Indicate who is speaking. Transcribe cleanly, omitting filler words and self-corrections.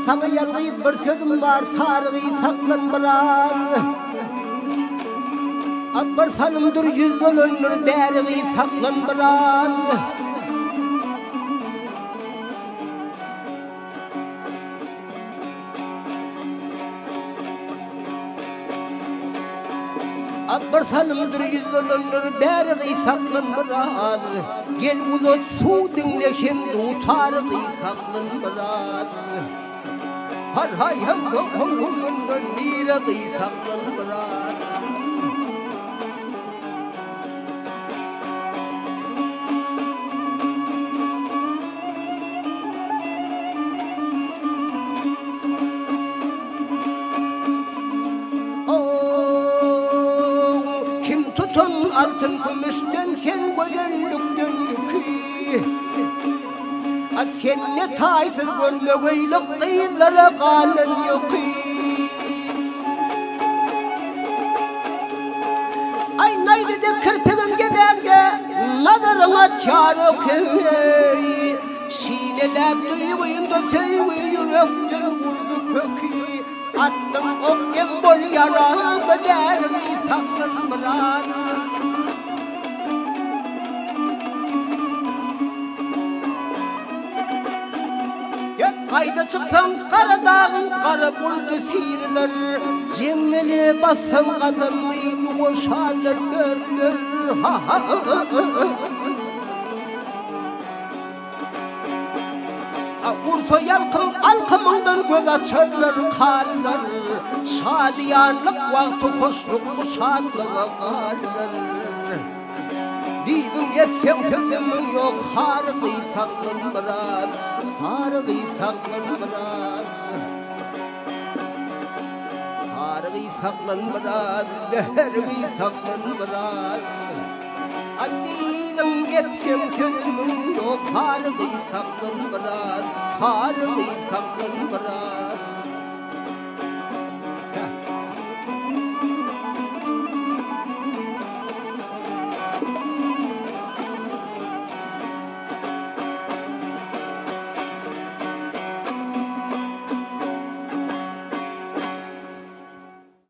Speaker 1: Sana yalnız bir sözüm var, sargıyı saklan biraz. Abbar salımdır yüz olunur, dergiyi saklan biraz. Abbar salımdır yüz olunur, dergiyi saklan biraz. Gel uzat su dinleşim, utargıyı saklan biraz. Har hay ham ham niragıyı saklan biraz. Tutun altın kumuştan sen güzellikten yükü. Sen ne taysız görmegeylik kıyılara kalın yükü. Ay naydı de kirpigim gedenge nazarına çarı köy. Şinelep duyuyumda sevgi yürekten vurdu kökü. Attım okken bol yaramı dergi saklan biraz. Kayda çıksam kara dağın kara buldu sihirler. Cemmeli bassam kadımı yumuşarlar görülür. Urfa yalkım alkımından göz açarlar karlar. Şadiyanlık vakti hoşluk bu şadlığa karlar. Dedim yetsem sözümün yok, hargıyı saklan biraz. Hargıyı saklan biraz. Hargıyı saklan biraz. Dergıyı saklan biraz. Dedim yetsem sözümün yok, hargıyı saklan biraz. Hargıyı saklan